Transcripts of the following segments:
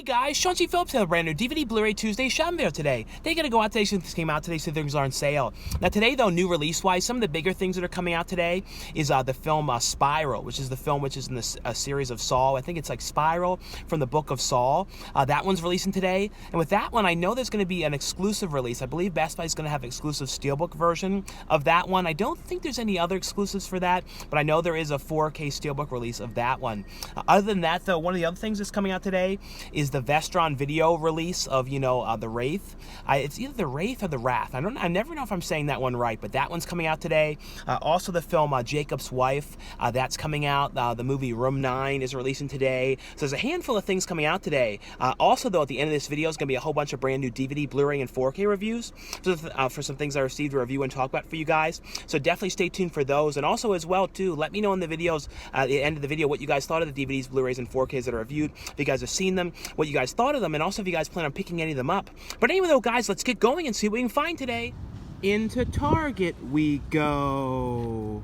Hey guys, Sean C. Phillips has a brand new DVD Blu-ray Tuesday shopping video today. They gotta go out today since this came out today, so things are on sale. Now today though, new release-wise, some of the bigger things that are coming out today is the film Spiral, which is the film which is in this series of Saul. I think it's like Spiral from the Book of Saul. That one's releasing today. And with that one, I know there's gonna be an exclusive release. I believe Best Buy is gonna have an exclusive Steelbook version of that one. I don't think there's any other exclusives for that, but I know there is a 4K Steelbook release of that one. Other than that though, one of the other things that's coming out today is the Vestron video release of, the Wraith. It's either the Wraith or the Wrath. I never know if I'm saying that one right, but that one's coming out today. Also the film Jakobs' Wife, that's coming out. The movie Room 9 is releasing today. So there's a handful of things coming out today. Also though, at the end of this video is going to be a whole bunch of brand new DVD, Blu-ray, and 4K reviews for some things I received a review and talk about for you guys. So definitely stay tuned for those. And also as well too, let me know in the videos, at the end of the video, what you guys thought of the DVDs, Blu-rays, and 4Ks that are reviewed. If you guys have seen them, what you guys thought of them, and also if you guys plan on picking any of them up. But anyway though guys, let's get going and see what we can find today. Into Target we go.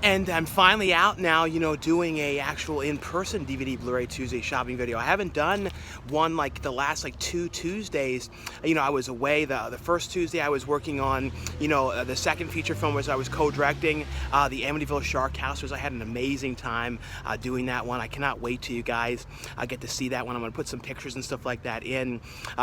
And I'm finally out now, doing a actual in-person DVD Blu-ray Tuesday shopping video. I haven't done one like the last 2 Tuesdays. I was away. The first Tuesday I was working on, the second feature film was I was co-directing the Amityville Shark House. I had an amazing time doing that one. I cannot wait till you guys get to see that one. I'm going to put some pictures and stuff like that in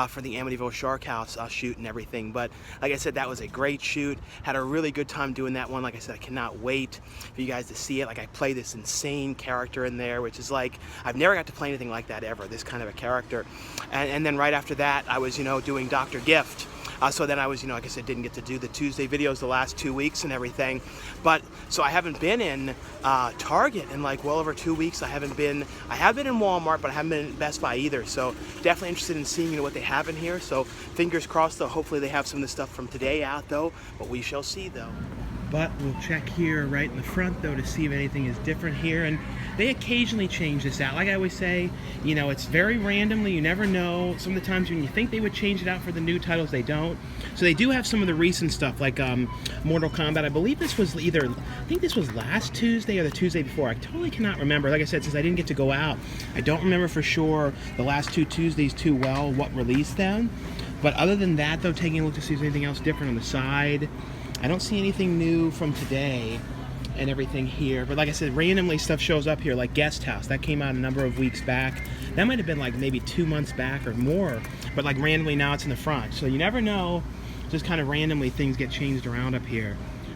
for the Amityville Shark House shoot and everything. But like I said, that was a great shoot. Had a really good time doing that one. Like I said, I cannot wait for you guys to see it. I play this insane character in there, which is I've never got to play anything like that ever, this kind of a character. And then right after that, I was, doing Dr. Gift. So then I was, like I said, didn't get to do the Tuesday videos the last 2 weeks and everything. But, so I haven't been in Target in well over 2 weeks. I have been in Walmart, but I haven't been in Best Buy either. So definitely interested in seeing, what they have in here. So fingers crossed, though, hopefully they have some of the stuff from today out, though. But we shall see, though. But we'll check here right in the front though to see if anything is different here, and they occasionally change this out. Like I always say, it's very randomly, you never know. Some of the times when you think they would change it out for the new titles, they don't. So they do have some of the recent stuff like Mortal Kombat. I believe this was I think this was last Tuesday or the Tuesday before. I totally cannot remember. Like I said, since I didn't get to go out, I don't remember for sure the last 2 Tuesdays too well what released them. But other than that though, taking a look to see if there's anything else different on the side, I don't see anything new from today and everything here. But like I said, randomly stuff shows up here, like Guest House. That came out a number of weeks back. That might have been maybe 2 months back or more. But randomly now it's in the front. So you never know. Just kind of randomly things get changed around up here.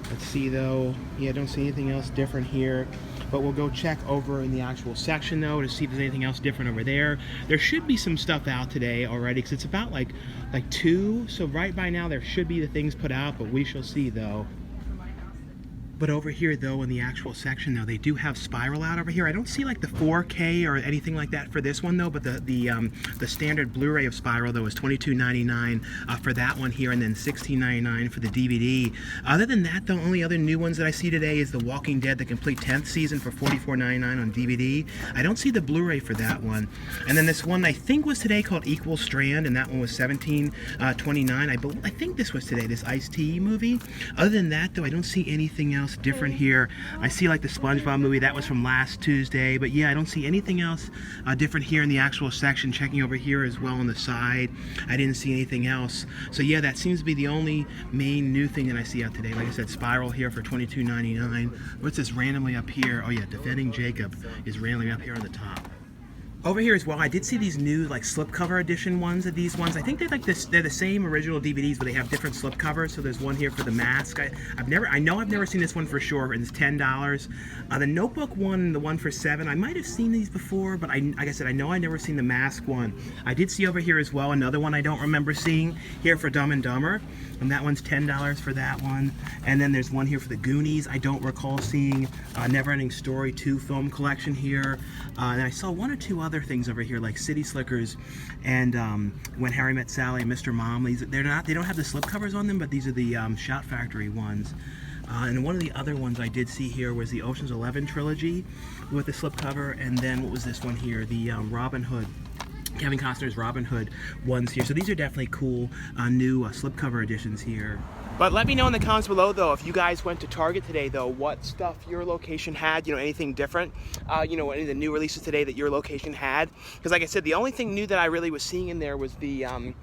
Let's see though. Yeah, I don't see anything else different here. But we'll go check over in the actual section though to see if there's anything else different over there. There should be some stuff out today already because it's about like 2. So right by now there should be the things put out, but we shall see though. But over here though in the actual section though, they do have Spiral out over here. I don't see the 4K or anything like that for this one though, but the standard Blu-ray of Spiral though is $22.99 for that one here, and then $16.99 for the DVD. Other than that though, only other new ones that I see today is The Walking Dead, the complete 10th season for $44.99 on DVD. I don't see the Blu-ray for that one. And then this one I think was today called Equal Strand, and that one was $17.29. I think this was today, this Ice-T movie. Other than that though, I don't see anything else different here. I see the SpongeBob movie, that was from last Tuesday, but yeah, I don't see anything else different here in the actual section. Checking over here as well on the side, I didn't see anything else. So yeah, that seems to be the only main new thing that I see out today. Like I said, Spiral here for $22.99. What's this randomly up here? Oh yeah, Defending Jacob is randomly up here on the top. Over here as well, I did see these new slipcover edition ones of these ones. I think they're they're the same original DVDs, but they have different slipcovers. So there's one here for The Mask. I know I've never seen this one for sure, and it's $10. The Notebook one, the one for $7. I might have seen these before, but like I said, I know I've never seen the Mask one. I did see over here as well another one I don't remember seeing here for Dumb and Dumber, and that one's $10 for that one. And then there's one here for The Goonies. I don't recall seeing Neverending Story 2 film collection here. And I saw 1 or 2 other things over here like City Slickers and When Harry Met Sally and Mr. Mom. They don't have the slipcovers on them, but these are the Shout Factory ones. And one of the other ones I did see here was the Ocean's 11 trilogy with the slipcover, and then what was this one here, the Robin Hood Kevin Costner's Robin Hood ones here. So these are definitely cool new slipcover editions here. But let me know in the comments below, though, if you guys went to Target today, though, what stuff your location had, you know, anything different, you know, any of the new releases today that your location had. Because like I said, the only thing new that I really was seeing in there was the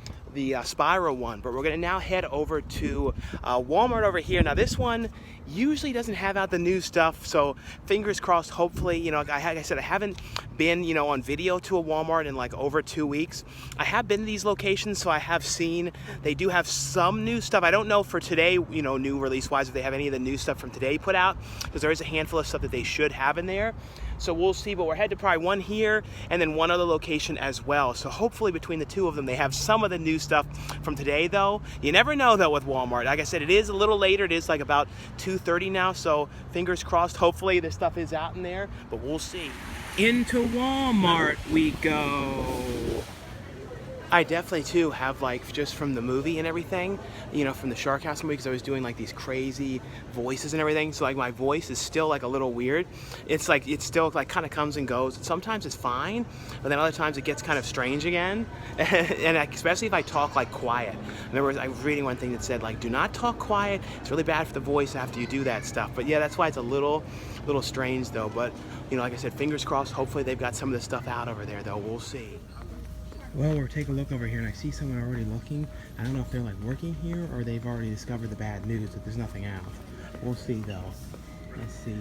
Spiral one. But we're going to now head over to Walmart over here. Now, this one usually doesn't have out the new stuff, so fingers crossed, hopefully, you know, like I said, I haven't been, you know, on video to a Walmart in like over 2 weeks. I have been to these locations, so I have seen they do have some new stuff. I don't know for today, you know, new release wise, if they have any of the new stuff from today put out, because there is a handful of stuff that they should have in there. So we'll see, but we're headed to probably one here and then one other location as well. So hopefully between the two of them, they have some of the new stuff from today, though. You never know, though, with Walmart. Like I said, it is a little later. It is like about 2:30 now, so fingers crossed. Hopefully this stuff is out in there, but we'll see. Into Walmart we go. I definitely, too, have, like, just from the movie and everything, you know, from the Shark House movie, because I was doing, like, these crazy voices and everything, so, like, my voice is still, like, a little weird. It's, like, it still, like, kind of comes and goes. Sometimes it's fine, but then other times it gets kind of strange again, and especially if I talk, like, quiet. I was reading one thing that said, like, do not talk quiet. It's really bad for the voice after you do that stuff. But, yeah, that's why it's a little strange, though. But, you know, like I said, fingers crossed. Hopefully they've got some of the stuff out over there, though. We'll see. Well, we're taking a look over here, and I see someone already looking. I don't know if they're like working here or they've already discovered the bad news that there's nothing out. We'll see, though. Let's see.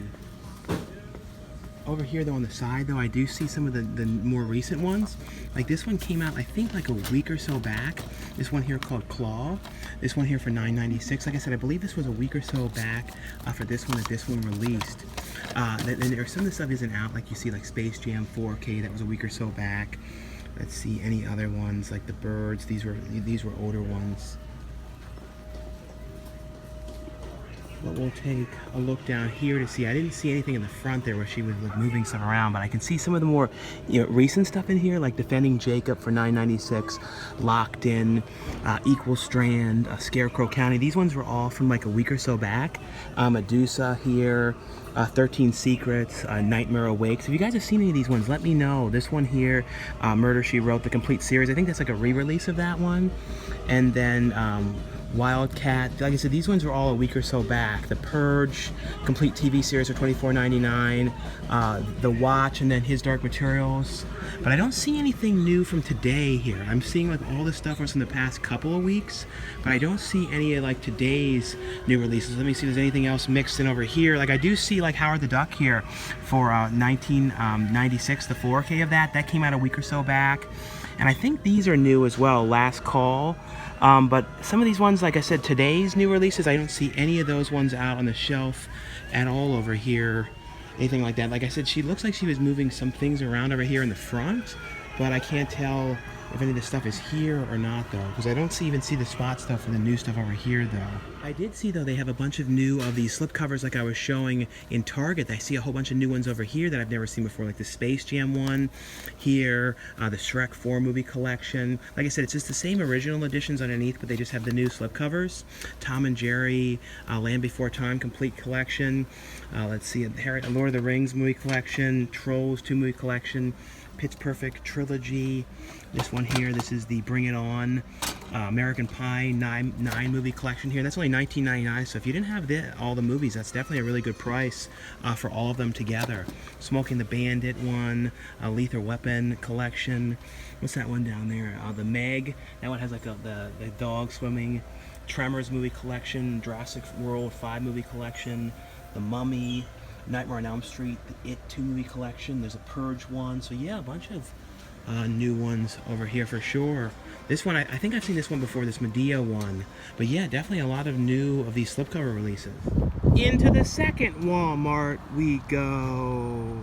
Over here, though, on the side, though, I do see some of the more recent ones. Like this one came out, I think, like a week or so back. This one here called Claw. This one here for $9.96. Like I said, I believe this was a week or so back for this one that this one released. And there's some of the stuff isn't out, like you see, like Space Jam 4K. That was a week or so back. Let's see any other ones like the Birds. These were older ones. But we'll take a look down here to see. I didn't see anything in the front there where she was like moving stuff around, but I can see some of the more, you know, recent stuff in here, like Defending Jacob for $9.96, Locked In, Equal Strand, Scarecrow County. These ones were all from like a week or so back. Medusa here. 13 Secrets, Nightmare Awakes. If you guys have seen any of these ones, let me know. This one here, Murder, She Wrote, the complete series. I think that's like a re-release of that one. And then Wildcat. Like I said, these ones were all a week or so back. The Purge, complete TV series for $24.99. The Watch, and then His Dark Materials. But I don't see anything new from today here. I'm seeing like all this stuff was from the past couple of weeks, but I don't see any of like today's new releases. Let me see if there's anything else mixed in over here. Like I do see like Howard the Duck here for $19.96, the 4K of that. That came out a week or so back. And I think these are new as well, Last Call. But some of these ones, like I said, today's new releases, I don't see any of those ones out on the shelf at all over here. Anything like that. Like I said, she looks like she was moving some things around over here in the front, but I can't tell if any of this stuff is here or not, though, because I don't even see the spot stuff and the new stuff over here, though. I did see, though, they have a bunch of new of these slipcovers like I was showing in Target. I see a whole bunch of new ones over here that I've never seen before, like the Space Jam one here, the Shrek 4 movie collection. Like I said, it's just the same original editions underneath, but they just have the new slipcovers. Tom and Jerry, Land Before Time complete collection. Let's see, Lord of the Rings movie collection, Trolls 2 movie collection, Pitch Perfect trilogy. This one here, this is the Bring It On American Pie 9 movie collection here. That's only $19.99, so if you didn't have all the movies, that's definitely a really good price for all of them together. Smoking the Bandit one, Lethal Weapon collection. What's that one down there? The Meg. That one has like the dog swimming. Tremors movie collection, Jurassic World 5 movie collection, The Mummy, Nightmare on Elm Street, the It 2 movie collection. There's a Purge one. So yeah, a bunch of new ones over here for sure. This one, I think I've seen this one before, this Medea one. But yeah, definitely a lot of new of these slipcover releases. Into the second Walmart we go.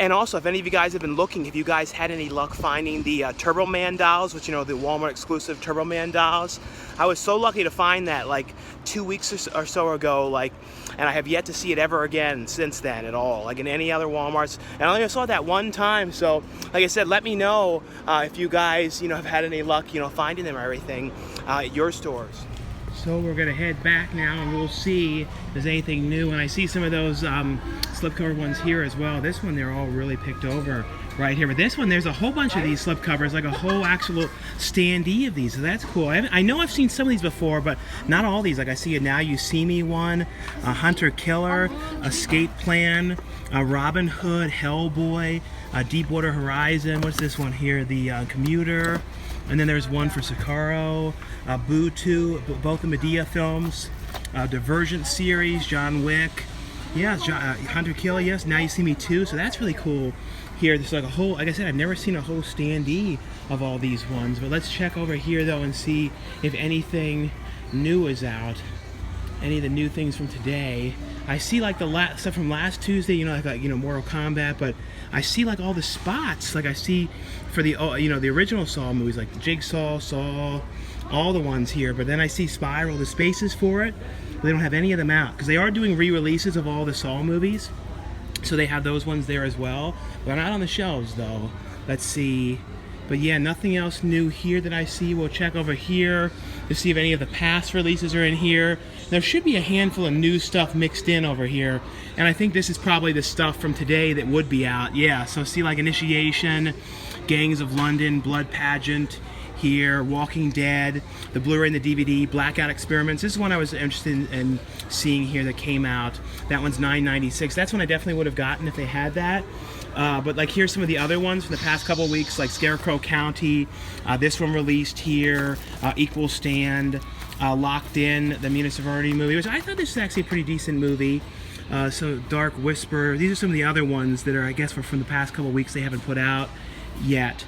And also, if any of you guys have been looking, if you guys had any luck finding the Turbo Man dolls, which, you know, the Walmart exclusive Turbo Man dolls, I was so lucky to find that like 2 weeks or so ago, like, and I have yet to see it ever again since then at all, like in any other Walmarts. And I only saw it that one time, so like I said, let me know if you guys, you know, have had any luck, you know, finding them or everything at your stores. So we're gonna head back now and we'll see if there's anything new. And I see some of those slipcover ones here as well. This one, they're all really picked over right here. But this one, there's a whole bunch of these slipcovers, like a whole actual standee of these. So that's cool. I know I've seen some of these before, but not all these. Like I see a Now You See Me one, a Hunter Killer, Escape Plan, a Robin Hood, Hellboy, Deepwater Horizon. What's this one here? The Commuter. And then there's one for Sicario, Boo 2, both the Medea films, Divergent series, John Wick. Yeah, Hunter Killer, yes, Now You See Me Too. So that's really cool here. There's like a whole, like I said, I've never seen a whole standee of all these ones. But let's check over here though and see if anything new is out. Any of the new things from today. I see like the stuff from last Tuesday, you know, like Mortal Kombat, but I see like all the spots. Like I see for the the original Saw movies, like the Jigsaw, Saw, all the ones here. But then I see Spiral, the spaces for it. They don't have any of them out because they are doing re-releases of all the Saw movies, so they have those ones there as well. They're not on the shelves though. Let's see. But yeah, nothing else new here that I see. We'll check over here to see if any of the past releases are in here. There should be a handful of new stuff mixed in over here. And I think this is probably the stuff from today that would be out. Yeah, so see like Initiation, Gangs of London, Blood Pageant here, Walking Dead, the Blu-ray and the DVD, Blackout Experiments. This is one I was interested in seeing here that came out. That one's $9.96. That's one I definitely would have gotten if they had that. But like here's some of the other ones from the past couple of weeks, like Scarecrow County, this one released here, Equal Stand, Locked In, the Municipality movie, which I thought this was actually a pretty decent movie. So Dark Whisper, these are some of the other ones that are, I guess, from the past couple of weeks they haven't put out yet.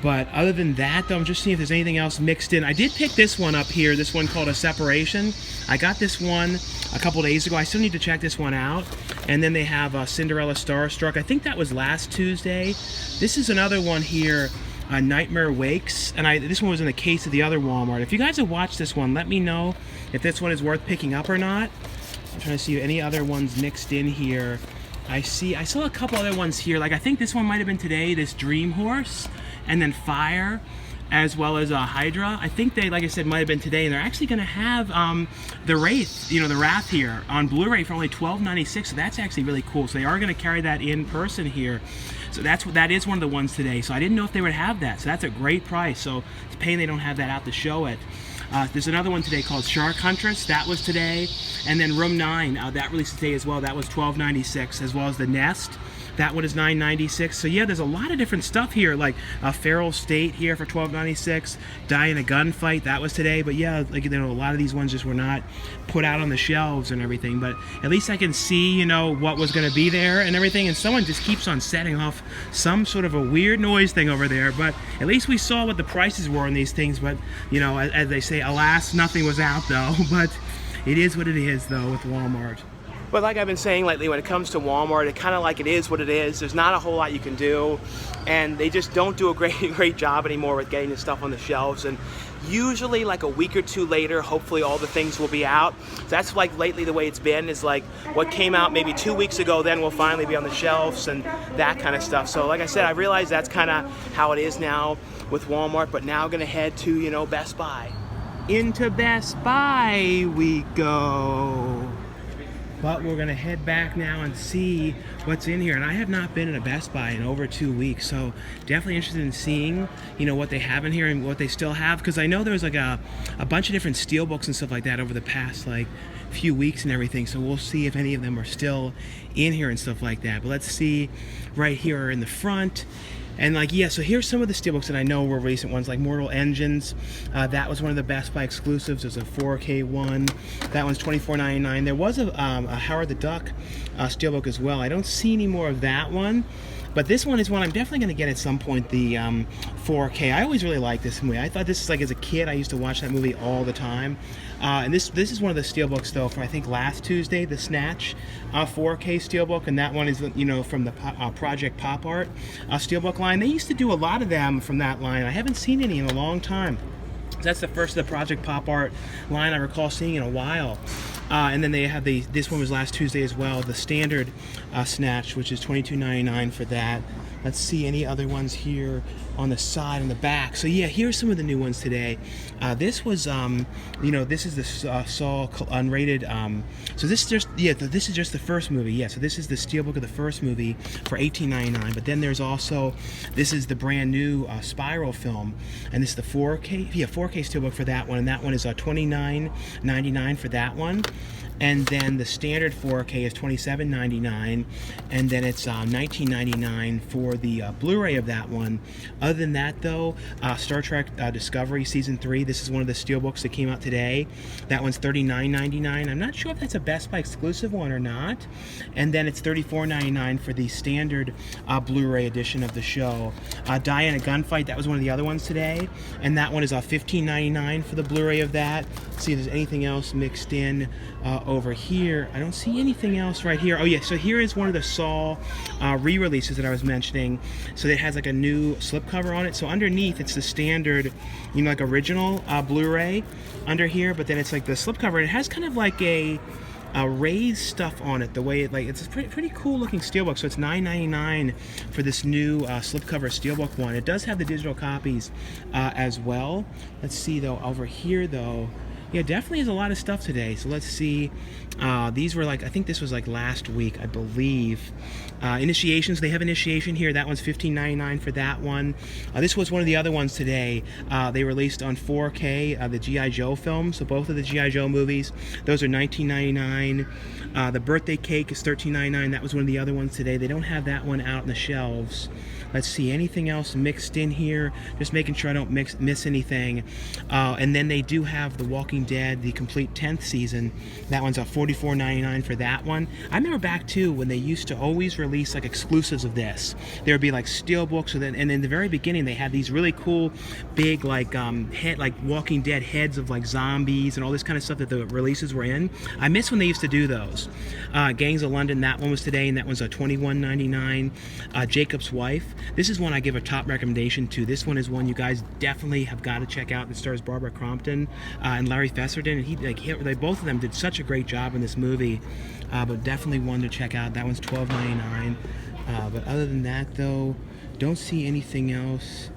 But other than that, though, I'm just seeing if there's anything else mixed in. I did pick this one up here, this one called A Separation. I got this one a couple days ago. I still need to check this one out. And then they have Cinderella Starstruck. I think that was last Tuesday. This is another one here, Nightmare Wakes. And this one was in the case of the other Walmart. If you guys have watched this one, let me know if this one is worth picking up or not. I'm trying to see any other ones mixed in here. I saw a couple other ones here. Like I think this one might have been today, this Dream Horse. And then Fire, as well as Hydra. I think they, like I said, might have been today, and they're actually going to have the Wraith, the Wrath here on Blu-ray for only $12.96. So that's actually really cool. So they are going to carry that in person here. So that is one of the ones today. So I didn't know if they would have that. So that's a great price. So it's a pain they don't have that out to show it. There's another one today called Shark Huntress. That was today. And then Room 9, that released today as well. That was $12.96, as well as The Nest. That one is $9.96. So yeah, there's a lot of different stuff here, like Feral State here for $12.96. Die in a Gunfight, that was today. But yeah, like a lot of these ones just were not put out on the shelves and everything. But at least I can see, what was going to be there and everything. And someone just keeps on setting off some sort of a weird noise thing over there. But at least we saw what the prices were on these things. But as they say, alas, nothing was out though. But it is what it is though with Walmart. But like I've been saying lately, when it comes to Walmart, it kind of like it is what it is. There's not a whole lot you can do, and they just don't do a great job anymore with getting the stuff on the shelves. And usually like a week or two later, hopefully all the things will be out. So that's like lately the way it's been, is like what came out maybe 2 weeks ago then will finally be on the shelves and that kind of stuff. So like I said, I realize that's kind of how it is now with Walmart, but now I'm gonna head to, Best Buy. Into Best Buy we go. But we're gonna head back now and see what's in here. And I have not been in a Best Buy in over 2 weeks, so definitely interested in seeing, what they have in here and what they still have. Because I know there's like a bunch of different Steelbooks and stuff like that over the past few weeks and everything. So we'll see if any of them are still in here and stuff like that. But let's see right here in the front. And so here's some of the Steelbooks that I know were recent ones, like Mortal Engines. That was one of the Best Buy exclusives. There's a 4K one. That one's $24.99. There was a Howard the Duck Steelbook as well. I don't see any more of that one. But this one is one I'm definitely going to get at some point, the 4K. I always really liked this movie. I thought this is as a kid, I used to watch that movie all the time. And this is one of the Steelbooks, though, from I think last Tuesday, the Snatch 4K Steelbook. And that one is, from the Project Pop Art Steelbook line. They used to do a lot of them from that line. I haven't seen any in a long time. That's the first of the Project Pop Art line I recall seeing in a while. And then they have this one was last Tuesday as well, the standard snatch, which is $22.99 for that. Let's see any other ones here on the side and the back. So yeah, here's some of the new ones today. This was, this is the Saw unrated. So this is just the first movie. Yeah, so this is the Steelbook of the first movie for $18.99. But then there's also, this is the brand new Spiral film, and this is the 4K Steelbook for that one, and that one is $29.99 for that one. And then the standard 4K is $27.99, and then it's $19.99 for the Blu-ray of that one. Other than that, though, Star Trek Discovery Season 3, this is one of the Steelbooks that came out today. That one's $39.99. I'm not sure if that's a Best Buy exclusive one or not. And then it's $34.99 for the standard Blu-ray edition of the show. Diana Gunfight, that was one of the other ones today, and that one is $15.99 for the Blu-ray of that. Let's see if there's anything else mixed in over here. I don't see anything else right here. Oh yeah, so here is one of the Saw re-releases that I was mentioning. So it has like a new slipcover on it. So underneath it's the standard, like original Blu-ray under here, but then it's like the slipcover, and it has kind of like a raised stuff on it, the way it's a pretty cool looking Steelbook. So it's $9.99 for this new slipcover Steelbook one. It does have the digital copies as well. Let's see though, over here though, yeah, definitely is a lot of stuff today. So let's see. These were I think this was last week, I believe. Initiations, they have Initiation here. That one's $15.99 for that one. This was one of the other ones today. They released on 4K the G.I. Joe film. So both of the G.I. Joe movies, those are $19.99. The Birthday Cake is $13.99. That was one of the other ones today. They don't have that one out in the shelves. Let's see, anything else mixed in here, just making sure I don't miss anything. And then they do have The Walking Dead, the complete 10th season. That one's $44.99 for that one. I remember back too when they used to always release exclusives of this. There would be Steelbooks, and in the very beginning they had these really cool big Walking Dead heads of zombies and all this kind of stuff that the releases were in. I miss when they used to do those. Gangs of London, that one was today, and that one's $21.99. Jacob's Wife. This is one I give a top recommendation to. This one is one you guys definitely have got to check out. It stars Barbara Crampton and Larry Fessenden, and they both of them did such a great job in this movie. But definitely one to check out. That one's $12.99. But other than that, though, don't see anything else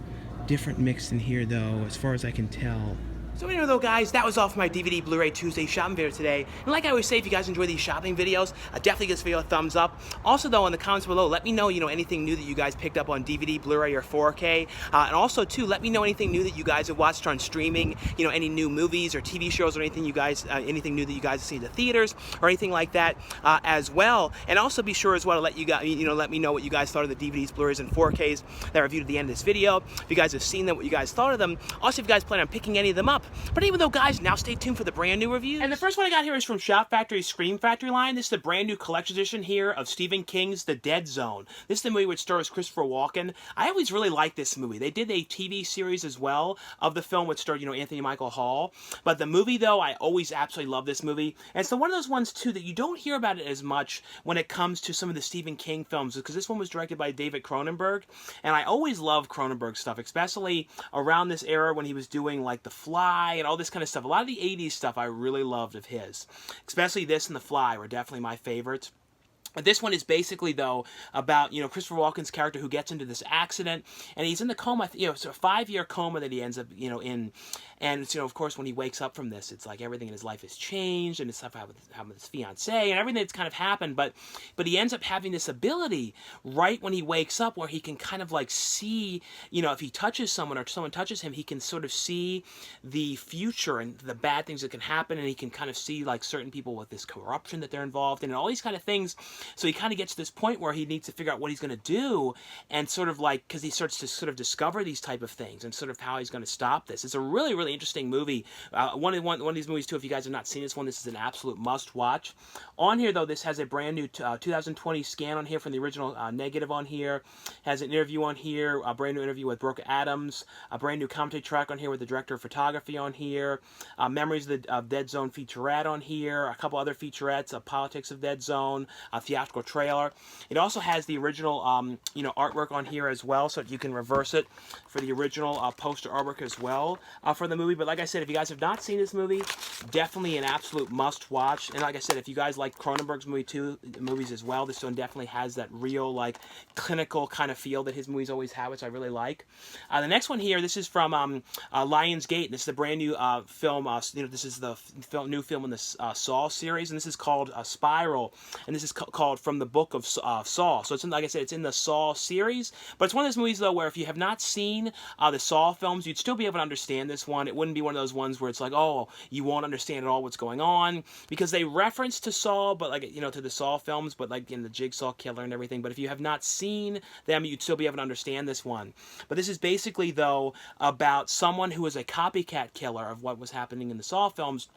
different mixed in here, though, as far as I can tell. So anyway though, guys, that was all for my DVD Blu-ray Tuesday shopping video today. And like I always say, if you guys enjoy these shopping videos, definitely give this video a thumbs up. Also though, in the comments below, let me know, anything new that you guys picked up on DVD, Blu-ray, or 4K. And also too, let me know anything new that you guys have watched on streaming, any new movies or TV shows or anything anything new that you guys have seen in the theaters or anything like that as well. And also be sure as well to let you guys, let me know what you guys thought of the DVDs, Blu-rays, and 4Ks that I reviewed at the end of this video. If you guys have seen them, what you guys thought of them. Also, if you guys plan on picking any of them up. But even though, guys, now stay tuned for the brand new review. And the first one I got here is from Shout Factory's Scream Factory line. This is the brand new collector's edition here of Stephen King's The Dead Zone. This is the movie which stars Christopher Walken. I always really liked this movie. They did a TV series as well of the film which starred, Anthony Michael Hall. But the movie, though, I always absolutely love this movie. And it's one of those ones, too, that you don't hear about it as much when it comes to some of the Stephen King films, because this one was directed by David Cronenberg. And I always love Cronenberg stuff, especially around this era when he was doing, The Fly and all this kind of stuff. A lot of the 80s stuff I really loved of his. Especially this and The Fly were definitely my favorites. This one is basically, though, about, Christopher Walken's character who gets into this accident, and he's in the coma, it's a 5-year coma that he ends up, in. And, of course, when he wakes up from this, it's everything in his life has changed, and his stuff with his fiancée, and everything that's kind of happened, but he ends up having this ability right when he wakes up where he can kind of, see, if he touches someone or someone touches him, he can sort of see the future and the bad things that can happen, and he can kind of see, certain people with this corruption that they're involved in, and all these kind of things. So he kind of gets to this point where he needs to figure out what he's going to do, and sort of because he starts to sort of discover these type of things and sort of how he's going to stop this. It's a really, really interesting movie. One of these movies, too, if you guys have not seen this one, this is an absolute must-watch. On here, though, this has a brand new 2020 scan on here from the original negative on here. Has an interview on here, a brand new interview with Brooke Adams, a brand new commentary track on here with the director of photography on here, Memories of Dead Zone featurette on here, a couple other featurettes, Politics of Dead Zone, a theatrical trailer. It also has the original, artwork on here as well, so that you can reverse it for the original poster artwork as well for the the movie, but like I said, if you guys have not seen this movie, definitely an absolute must-watch. And like I said, if you guys like Cronenberg's movies as well, this one definitely has that real, like, clinical kind of feel that his movies always have, which I really like. The next one here, this is from Lionsgate. This is a brand new film. This is the new film in the Saw series, and this is called Spiral, and this is called From the Book of Saw. So it's like I said, it's in the Saw series, but it's one of those movies though where if you have not seen the Saw films, you'd still be able to understand this one. It wouldn't be one of those ones where it's like, oh, you won't understand at all what's going on, because they reference to Saw, but like, to the Saw films, but like in the Jigsaw Killer and everything. But if you have not seen them, you'd still be able to understand this one. But this is basically though about someone who is a copycat killer of what was happening in the Saw films,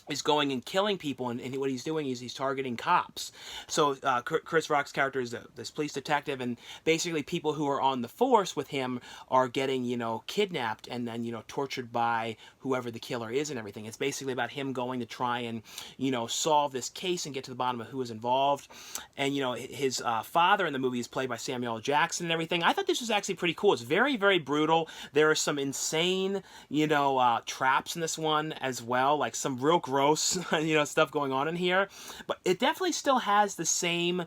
is going and killing people, and what he's doing is he's targeting cops. So Chris Rock's character is this police detective, and basically people who are on the force with him are getting, kidnapped and then, tortured by whoever the killer is and everything. It's basically about him going to try and, solve this case and get to the bottom of who is involved. And, his father in the movie is played by Samuel L. Jackson and everything. I thought this was actually pretty cool. It's very, very brutal. There are some insane, traps in this one as well, like some real gross, stuff going on in here. But it definitely still has the same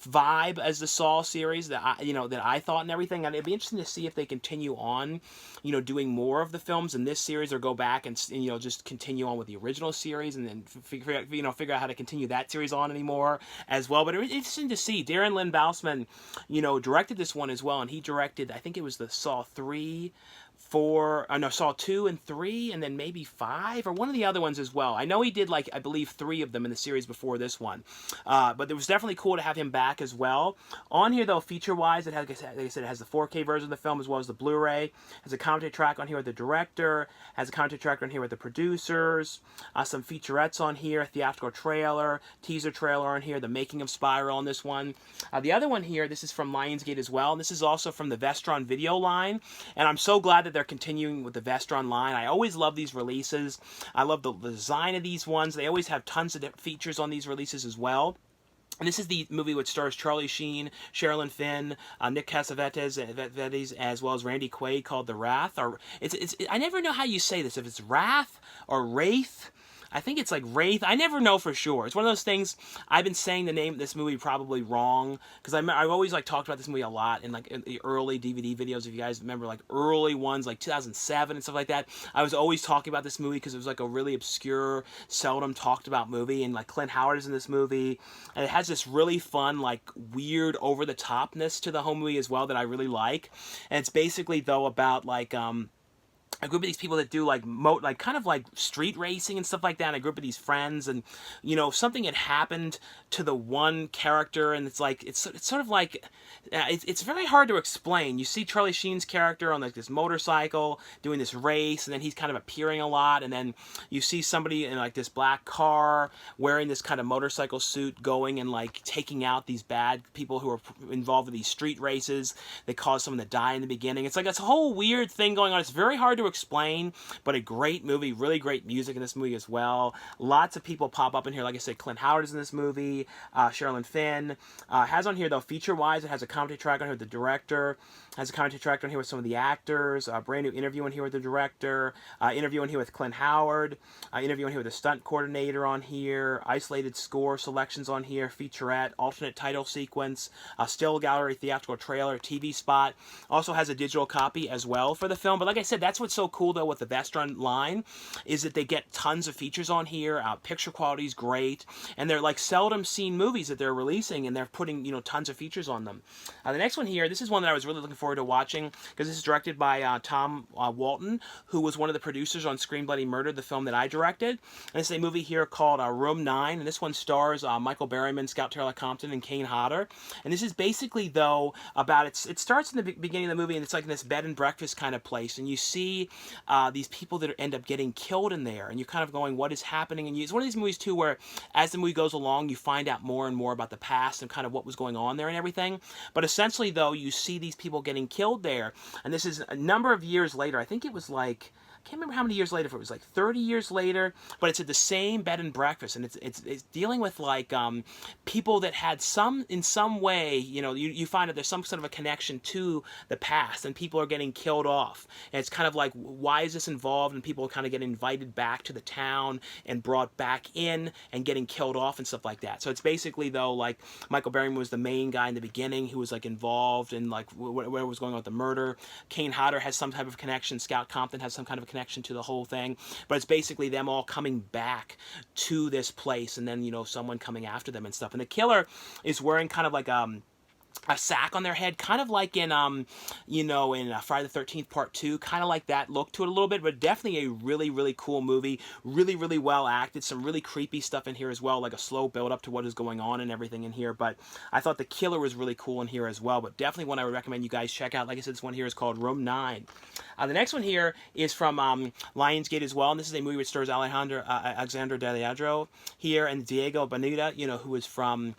vibe as the Saw series that I thought and everything. And it'd be interesting to see if they continue on, doing more of the films in this series, or go back and just continue on with the original series, and then figure out how to continue that series on anymore as well. But it's interesting to see. Darren Lynn Bousman, directed this one as well, and he directed, I think it was the Saw 2 and 3, and then maybe 5, or one of the other ones as well. I know he did, I believe 3 of them in the series before this one. But it was definitely cool to have him back as well. On here, though, feature-wise, it has, like I said, it has the 4K version of the film as well as the Blu-ray. Has a commentary track on here with the director. Has a commentary track on here with the producers. Some featurettes on here, a theatrical trailer, teaser trailer on here, the making of Spiral on this one. The other one here, this is from Lionsgate as well, and this is also from the Vestron video line. And I'm so glad that they're continuing with the Vestron line. I always love these releases. I love the design of these ones. They always have tons of features on these releases as well. And this is the movie which stars Charlie Sheen, Sherilyn, Fenn, Nick Cassavetes, as well as Randy Quaid, called The Wrath. Or I never know how you say this, if it's Wrath or Wraith. I think it's like Wraith. I never know for sure. It's one of those things. I've been saying the name of this movie probably wrong, because I've always talked about this movie a lot in in the early DVD videos. If you guys remember early ones, 2007 and stuff like that, I was always talking about this movie because it was a really obscure, seldom talked about movie, and Clint Howard is in this movie, and it has this really fun, weird, over the topness to the whole movie as well that I really like. And it's basically though about a group of these people that do kind of street racing and stuff like that, and a group of these friends, and something had happened to the one character, and it's sort of it's very hard to explain. You see Charlie Sheen's character on this motorcycle doing this race, and then he's kind of appearing a lot, and then you see somebody in this black car wearing this kind of motorcycle suit going and taking out these bad people who are involved with these street races. They cause someone to die in the beginning. It's it's a whole weird thing going on. It's very hard to explain, but a great movie, really great music in this movie as well. Lots of people pop up in here. Like I said, Clint Howard is in this movie, Sherilyn, Fenn. Has on here, though, feature-wise, it has a commentary track on here with the director, has a commentary track on here with some of the actors, a brand new interview on here with the director, interview on here with Clint Howard, interview on here with the stunt coordinator on here, isolated score selections on here, featurette, alternate title sequence, still gallery, theatrical trailer, TV spot. Also has a digital copy as well for the film. But like I said, that's what's so cool though with the Vestron line, is that they get tons of features on here. Picture quality is great, and they're seldom seen movies that they're releasing, and they're putting tons of features on them. The next one here, this is one that I was really looking forward to watching, because this is directed by Tom Walton, who was one of the producers on Scream Bloody Murder, the film that I directed. And it's a movie here called Room 9, and this one stars Michael Berryman, Scout Taylor-Compton, and Kane Hodder. And this is basically though about it starts in the beginning of the movie, and it's in this bed and breakfast kind of place, and you see these people that end up getting killed in there, and you're kind of going, what is happening? And it's one of these movies too where as the movie goes along, you find out more and more about the past and kind of what was going on there and everything. But essentially though, you see these people getting killed there. And this is a number of years later. I think it was like, I can't remember how many years later, if it was like 30 years later, but it's at the same bed and breakfast, and it's dealing with like people that had in some way, you know, you find that there's some sort of a connection to the past, and people are getting killed off, and it's kind of like, why is this involved, and people kind of get invited back to the town and brought back in and getting killed off and stuff like that. So it's basically, though, like Michael Berryman was the main guy in the beginning who was like involved in like what was going on with the murder. Kane Hodder has some type of connection. Compton has some kind of connection to the whole thing, but it's basically them all coming back to this place, and then, you know, someone coming after them and stuff. And the killer is wearing kind of like a sack on their head, kind of like in you know, in Friday the 13th Part 2, kind of like that look to it a little bit, but definitely a really, really cool movie, really well acted, some really creepy stuff in here as well, like a slow build up to what is going on and everything in here. But I thought the killer was really cool in here as well, but definitely one I would recommend you guys check out. Like I said, this one here is called Room 9. The next one here is from Lionsgate as well, and this is a movie which stars Alejandro Deladro here, and Diego Boneta, you know, who is from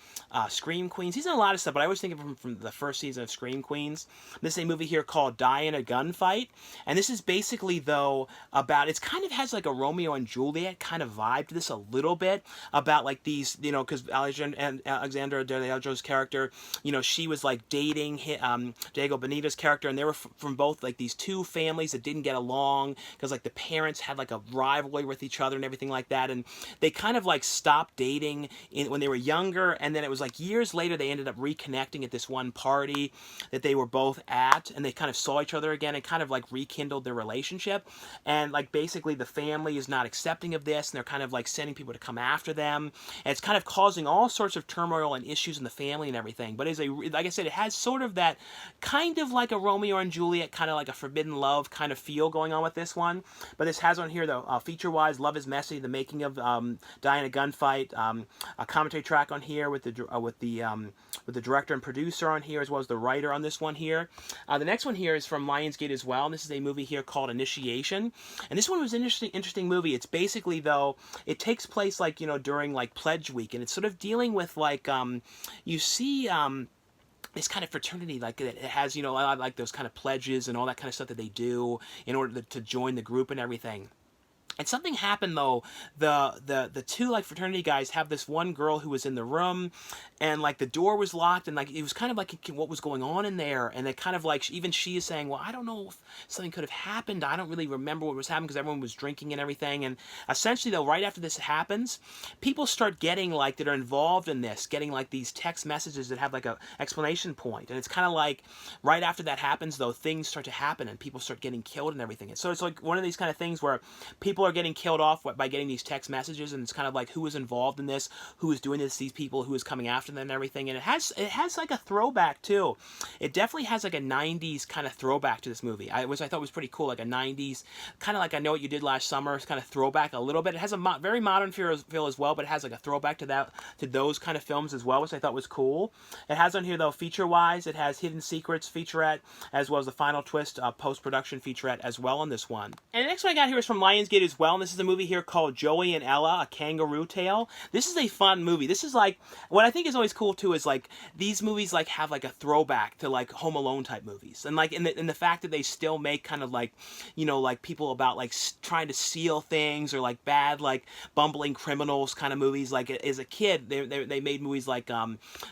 Scream Queens. He's in a lot of stuff, but I always think of him from the first season of Scream Queens. This is a movie here called Die in a Gunfight, and this is basically, though, about, it kind of has like a Romeo and Juliet kind of vibe to this a little bit, about like these, you know, because Alexandra Deladro's character, you know, she was like dating Diego Boneta's character, and they were from both like these two families that didn't get along because like the parents had like a rivalry with each other and everything like that, and they kind of like stopped dating when they were younger, and then it was like years later they ended up reconnecting at this one party that they were both at, and they kind of saw each other again and kind of like rekindled their relationship. And like basically the family is not accepting of this, and they're kind of like sending people to come after them, and it's kind of causing all sorts of turmoil and issues in the family and everything. But like I said, it has sort of that kind of like a Romeo and Juliet, kind of like a forbidden love kind of feel going on with this one. But this has on here, though, feature wise, Love is Messy, the making of Die in a Gunfight, a commentary track on here with the director and producer on here, as well as the writer on this one here. The next one here is from Lionsgate as well, and this is a movie here called Initiation. And this one was an interesting movie. It's basically, though, it takes place like, you know, during like Pledge Week, and it's sort of dealing with like you see this kind of fraternity, like it has, you know, like those kind of pledges and all that kind of stuff that they do in order to join the group and everything. And something happened, though. The two like fraternity guys have this one girl who was in the room, and like the door was locked, and like it was kind of like what was going on in there. And they kind of like, even she is saying, well, I don't know if something could have happened. I don't really remember what was happening because everyone was drinking and everything. And essentially, though, right after this happens, people start getting like, that are involved in this, getting like these text messages that have like a explanation point. And it's kind of like right after that happens, though, things start to happen and people start getting killed and everything. And so it's like one of these kind of things where people are getting killed off by getting these text messages, and it's kind of like who was involved in this, who was doing this, these people, who was coming after them and everything. And it has like a throwback too. It definitely has like a 90s kind of throwback to this movie, which I thought was pretty cool, like a 90s kind of like I Know What You Did Last Summer kind of throwback a little bit. It has a very modern feel as well, but it has like a throwback to those kind of films as well, which I thought was cool. It has on here, though, feature wise, it has Hidden Secrets featurette, as well as the Final Twist post-production featurette as well on this one. And the next one I got here is from Lionsgate as well, and this is a movie here called Joey and Ella, A Kangaroo Tale. This is a fun movie. This is like, what I think is always cool too is like these movies like have like a throwback to like Home Alone type movies, and like in the fact that they still make kind of like, you know, like people about like trying to steal things, or like bad like bumbling criminals kind of movies. Like as a kid, they made movies like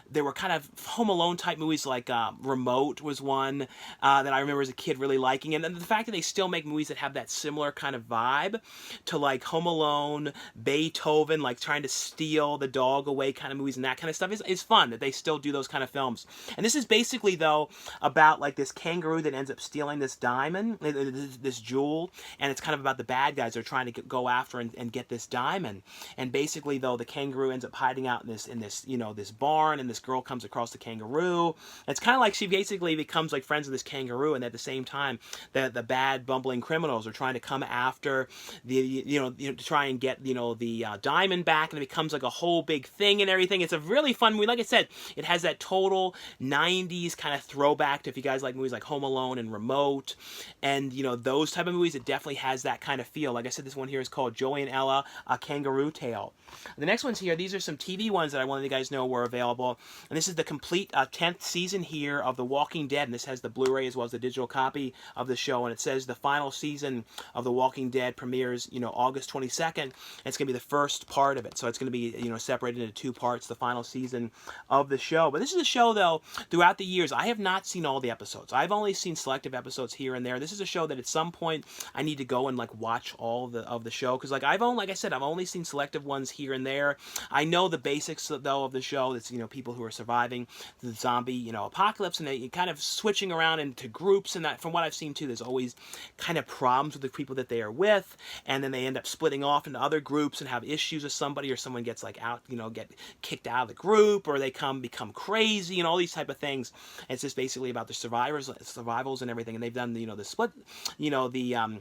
they were kind of Home Alone type movies, like Remote was one that I remember as a kid really liking. And the fact that they still make movies that have that similar kind of vibe to like Home Alone, Beethoven, like trying to steal the dog away kind of movies and that kind of stuff is fun, that they still do those kind of films. And this is basically, though, about like this kangaroo that ends up stealing this diamond, this jewel, and it's kind of about the bad guys that are trying to go after and get this diamond. And basically, though, the kangaroo ends up hiding out in this you know, this barn, and this girl comes across the kangaroo. It's kind of like she basically becomes like friends with this kangaroo, and at the same time the bad bumbling criminals are trying to come after to try and get, the diamond back, and it becomes like a whole big thing and everything. It's a really fun movie. Like I said, it has that total 90s kind of throwback to, if you guys like movies like Home Alone and Remote, and, those type of movies, it definitely has that kind of feel. Like I said, this one here is called Joey and Ella, A Kangaroo Tale. The next ones here, these are some TV ones that I wanted you guys to know were available, and this is the complete 10th season here of The Walking Dead, and this has the Blu-ray as well as the digital copy of the show, and it says the final season of The Walking Dead premieres, August 22nd, and it's going to be the first part of it, so it's going to be, separated into 2 parts, the final season of the show. But this is a show, though, throughout the years, I have not seen all the episodes. I've only seen selective episodes here and there. This is a show that at some point I need to go and like watch all of the show, because like I've only seen selective ones here and there. I know the basics though of the show. It's people who are surviving the zombie apocalypse, and they kind of switching around into groups, and that from what I've seen too, there's always kind of problems with the people that they are with, and then they end up splitting off into other groups and have issues with somebody, or someone gets like out, get kicked out of the group, or they become crazy, and all these type of things. And it's just basically about the survivals and everything. And they've done the split, the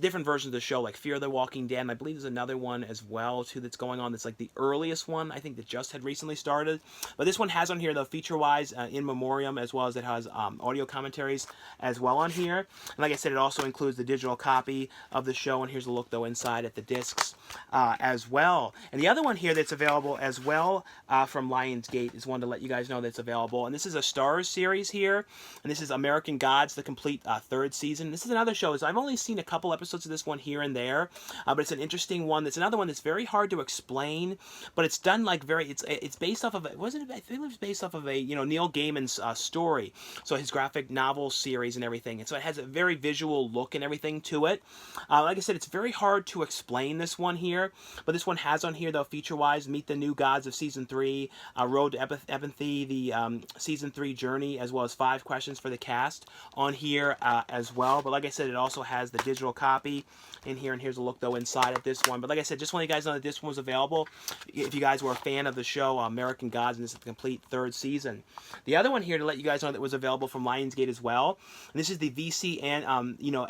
different versions of the show, like Fear the Walking Dead. And I believe there's another one as well too that's going on. That's like the earliest one I think that just had recently started. But this one has on here though feature-wise in memoriam, as well as it has audio commentaries as well on here. And like I said, it also includes the digital copy of the show. And here's a look though inside at the discs as well. And the other one here that's available as well from Lionsgate is one to let you guys know that's available. And this is a Starz series here, and this is American Gods, the complete 3rd season. This is another show. So I've only seen a couple episodes of this one here and there, but it's an interesting one. It's another one that's very hard to explain, but it's done like it's based off of I think it was based off of a Neil Gaiman's story, so his graphic novel series and everything. And so it has a very visual look and everything to it. Like I said, it's very hard to explain this one here, but this one has on here though feature-wise Meet the New Gods of Season 3, Road to Empathy, the Season 3 journey, as well as 5 questions for the cast on here as well. But like I said, it also has the digital copy in here, and here's a look though inside at this one. But like I said, just want you guys to know that this one was available if you guys were a fan of the show American Gods, and this is the complete 3rd season. The other one here to let you guys know that was available from Lionsgate as well, and this is the VC and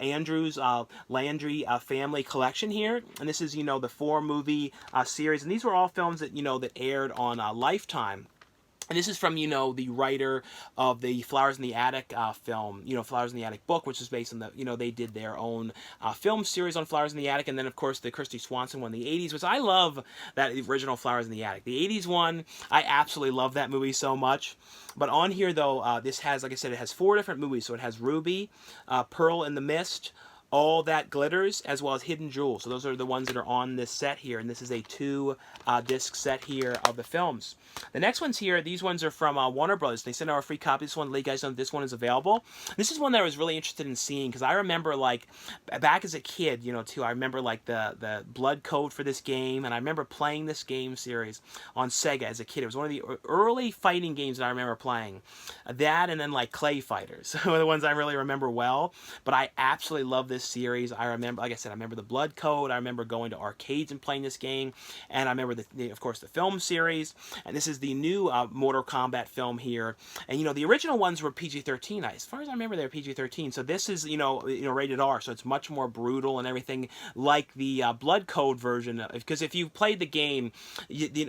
Andrews Landry family collection here, and this is the 4-movie series, and these were all films that that aired on Lifetime. And this is from, the writer of the Flowers in the Attic film, Flowers in the Attic book, which is based on the, they did their own film series on Flowers in the Attic. And then, of course, the Christy Swanson one in the 80s, which I love that original Flowers in the Attic. The 80s one, I absolutely love that movie so much. But on here, though, this has, like I said, it has 4 different movies. So it has Ruby, Pearl in the Mist, All That Glitters, as well as Hidden Jewels. So those are the ones that are on this set here, and this is a 2-disc set here of the films. The next ones here, these ones are from Warner Brothers. They sent out a free copy of this one to let you guys know that this one is available. This is one that I was really interested in seeing, because I remember, like, back as a kid, too, I remember, like, the blood code for this game, and I remember playing this game series on Sega as a kid. It was one of the early fighting games that I remember playing. That, and then, like, Clay Fighters were the ones I really remember well, but I absolutely love this series. I remember, like I said, I remember the blood code. I remember going to arcades and playing this game, and I remember of course the film series. And this is the new Mortal Kombat film here. And the original ones were PG-13. As far as I remember, they were PG-13. So this is rated R. So it's much more brutal and everything, like the blood code version. Because if you played the game, the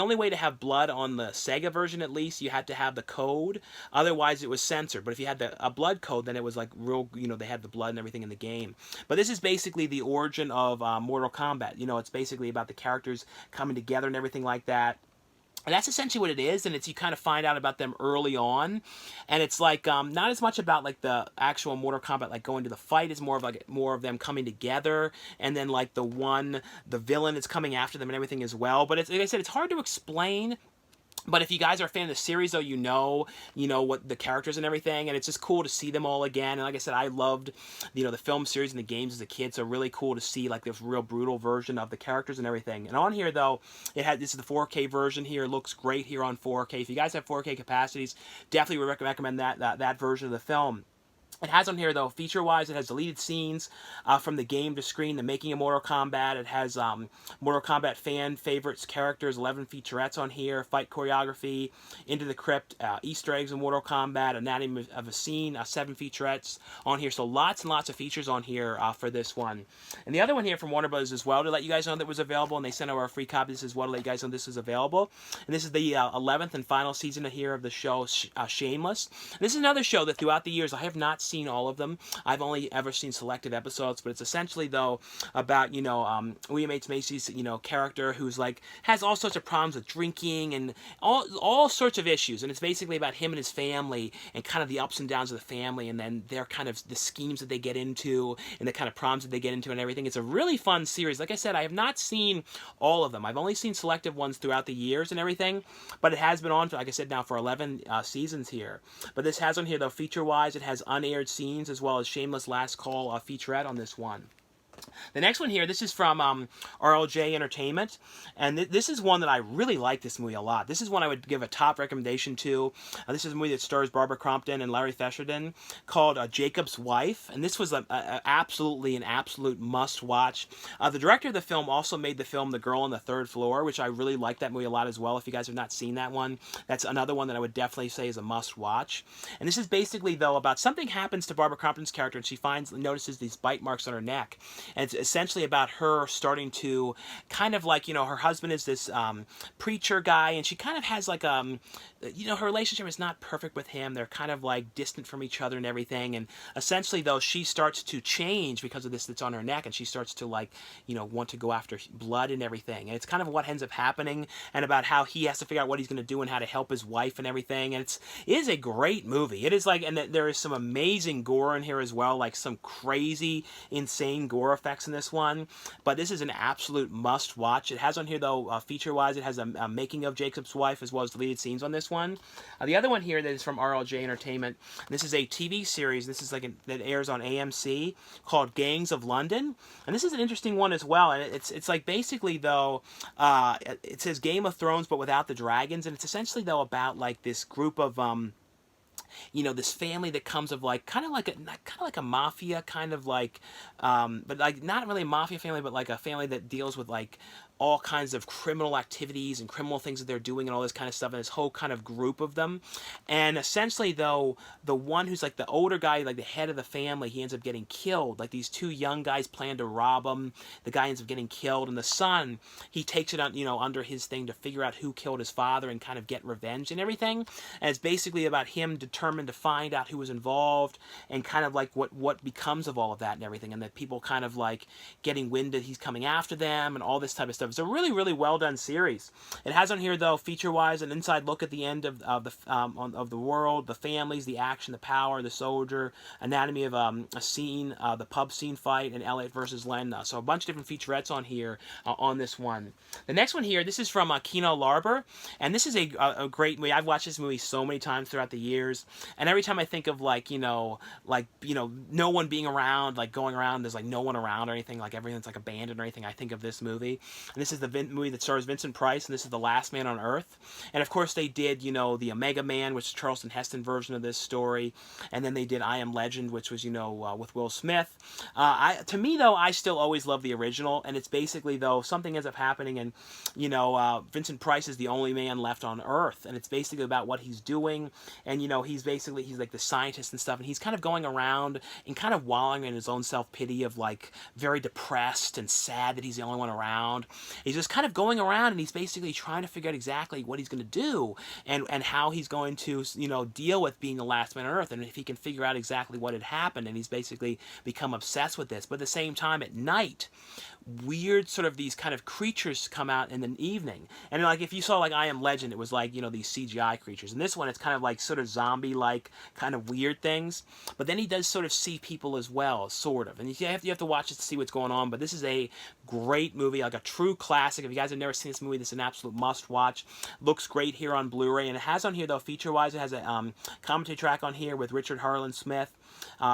only way to have blood on the Sega version, at least, you had to have the code. Otherwise, it was censored. But if you had a blood code, then it was like real. They had the blood and everything in the game. But this is basically the origin of Mortal Kombat. It's basically about the characters coming together and everything like that. And that's essentially what it is, and you kind of find out about them early on, and it's like not as much about like the actual Mortal Kombat, like going to the fight. It's more of them coming together, and then like the villain is coming after them and everything as well. But it's, like I said, it's hard to explain. But if you guys are a fan of the series, though, you know what the characters and everything, and it's just cool to see them all again. And like I said, I loved, the film series and the games as a kid, so really cool to see like this real brutal version of the characters and everything. And on here, though, this is the 4K version here. It looks great here on 4K. If you guys have 4K capacities, definitely would recommend that version of the film. It has on here, though, feature-wise, it has deleted scenes from the game to screen, the making of Mortal Kombat. It has Mortal Kombat fan favorites, characters, 11 featurettes on here, fight choreography, Into the Crypt, Easter eggs in Mortal Kombat, anatomy of a scene, 7 featurettes on here. So lots and lots of features on here for this one. And the other one here from Warner Bros. As well, to let you guys know that was available, and they sent over a free copy. This as well to let you guys know this is available. And this is the 11th and final season here of the show, Shameless. And this is another show that throughout the years I have not seen all of them. I've only ever seen selective episodes, but it's essentially, though, about, William H. Macy's, character who's like, has all sorts of problems with drinking and all sorts of issues, and it's basically about him and his family and kind of the ups and downs of the family, and then their kind of the schemes that they get into and the kind of problems that they get into and everything. It's a really fun series. Like I said, I have not seen all of them. I've only seen selective ones throughout the years and everything, but it has been on, like I said, now for 11 seasons here. But this has on here, though, feature-wise, it has unaired scenes as well as Shameless Last Call featurette on this one. The next one here, this is from RLJ Entertainment, and this is one that I really like this movie a lot. This is one I would give a top recommendation to. This is a movie that stars Barbara Crampton and Larry Fessenden called Jakobs' Wife, and this was absolutely an absolute must-watch. The director of the film also made the film The Girl on the Third Floor, which I really like that movie a lot as well. If you guys have not seen that one, that's another one that I would definitely say is a must-watch. And this is basically, though, about something happens to Barbara Crampton's character, and she notices these bite marks on her neck. And it's essentially about her starting to kind of like, her husband is this preacher guy, and she kind of has like, her relationship is not perfect with him. They're kind of like distant from each other and everything. And essentially, though, she starts to change because of this that's on her neck, and she starts to like, want to go after blood and everything. And it's kind of what ends up happening, and about how he has to figure out what he's going to do and how to help his wife and everything. And it is a great movie. It is like, and there is some amazing gore in here as well, like some crazy, insane gore effects in this one, but this is an absolute must watch. It has on here, though, feature wise, it has a making of Jakobs' Wife as well as deleted scenes on this one. The other one here that is from RLJ Entertainment, this is a TV series. This is like that airs on AMC called Gangs of London, and this is an interesting one as well. And it's like basically, though, it says Game of Thrones but without the dragons, and it's essentially, though, about like this group of this family that comes of like kind of like a mafia kind of like, but like not really a mafia family, but like a family that deals with like all kinds of criminal activities and criminal things that they're doing and all this kind of stuff, and this whole kind of group of them. And essentially, though, the one who's like the older guy, like the head of the family, he ends up getting killed. Like these two young guys plan to rob him. The guy ends up getting killed, and the son, he takes it on, under his thing to figure out who killed his father and kind of get revenge and everything. And it's basically about him determined to find out who was involved and kind of like what becomes of all of that and everything, and that people kind of like getting wind that he's coming after them and all this type of stuff. It's a really, really well done series. It has on here, though, feature-wise, an inside look at the end of the world, the families, the action, the power, the soldier, anatomy of a scene, the pub scene fight, and Elliot versus Lynn. So a bunch of different featurettes on here on this one. The next one here, this is from Kino Larber, and this is a great movie. I've watched this movie so many times throughout the years, and every time I think of like, no one being around, like going around, there's like no one around or anything, like everything's like abandoned or anything, I think of this movie. And this is the movie that stars Vincent Price, and this is The Last Man on Earth. And of course they did, the Omega Man, which is Charleston Heston version of this story. And then they did I Am Legend, which was, with Will Smith. To me, though, I still always love the original. And it's basically, though, something ends up happening, and, Vincent Price is the only man left on Earth. And it's basically about what he's doing. And, he's like the scientist and stuff. And he's kind of going around and kind of wallowing in his own self-pity of, like, very depressed and sad that he's the only one around. He's just kind of going around, and he's basically trying to figure out exactly what he's going to do and how he's going to, deal with being the last man on Earth, and if he can figure out exactly what had happened. And he's basically become obsessed with this. But at the same time, at night, weird sort of these kind of creatures come out in the evening. And like if you saw like I Am Legend, it was like, these CGI creatures. And this one, it's kind of like sort of zombie-like kind of weird things. But then he does sort of see people as well, sort of. And you have to watch it to see what's going on. But this is a great movie, like a true classic. If you guys have never seen this movie, this is an absolute must-watch. Looks great here on Blu-ray. And it has on here, though, feature-wise, it has a commentary track on here with Richard Harlan Smith.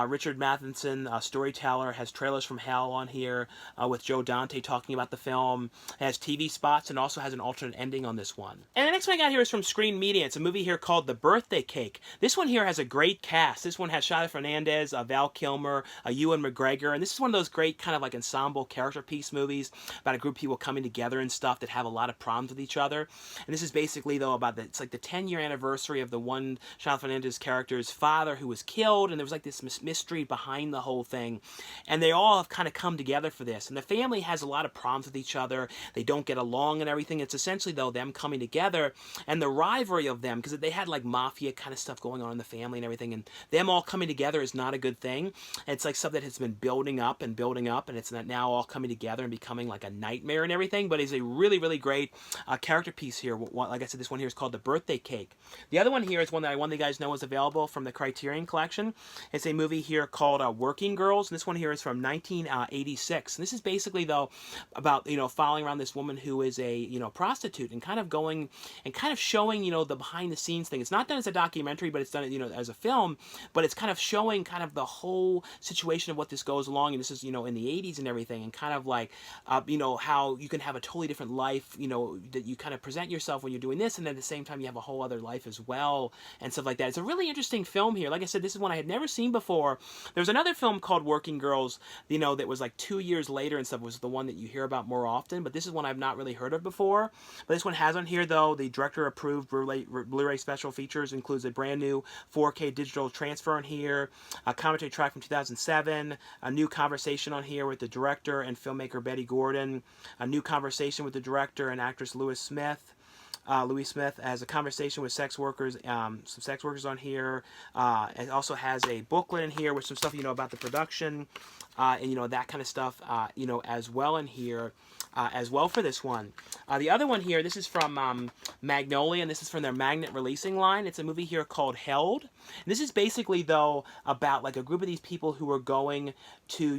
Richard Matheson, storyteller, has trailers from hell on here with Joe Dante talking about the film. It has TV spots and also has an alternate ending on this one. And the next one I got here is from Screen Media. It's a movie here called The Birthday Cake. This one here has a great cast. This one has Shia Fernandez, Val Kilmer, Ewan McGregor, and this is one of those great kind of like ensemble character piece movies about a group of people coming together and stuff that have a lot of problems with each other. And this is basically though about it's like the 10-year anniversary of the one Shia Fernandez character's father who was killed, and there was like this mystery behind the whole thing, and they all have kind of come together for this, and the family has a lot of problems with each other. They don't get along and everything. It's essentially though them coming together and the rivalry of them, because they had like mafia kind of stuff going on in the family and everything, and them all coming together is not a good thing. And it's like stuff that has been building up, and it's not now all coming together and becoming like a nightmare and everything. But it's a really, really great character piece here. Like I said, this one here is called The Birthday Cake. The other one here is one that I want you guys to know is available from the Criterion Collection. It's a movie here called Working Girls. And this one here is from 1986. And this is basically though about following around this woman who is a prostitute, and kind of going and kind of showing the behind the scenes thing. It's not done as a documentary, but it's done as a film. But it's kind of showing kind of the whole situation of what this goes along. And this is in the 80s and everything, and kind of like how you can have a totally different life that you kind of present yourself when you're doing this, and then at the same time you have a whole other life as well and stuff like that. It's a really interesting film here. Like I said, this is one I had never seen before. There's another film called Working Girls, that was like 2 years later and stuff, was the one that you hear about more often, but this is one I've not really heard of before. But this one has on here though the director approved Blu-ray special features, includes a brand new 4K digital transfer on here, a commentary track from 2007, a new conversation on here with the director and filmmaker Betty Gordon, a new conversation with the director and actress Louis Smith has a conversation with sex workers, some sex workers on here. It also has a booklet in here with some stuff about the production, and that kind of stuff, as well in here. As well for this one. The other one here, this is from Magnolia, and this is from their Magnet releasing line. It's a movie here called Held. And this is basically, though, about like a group of these people who are going to,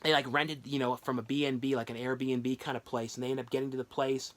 they like rented, from a B&B, like an Airbnb kind of place, and they end up getting to the place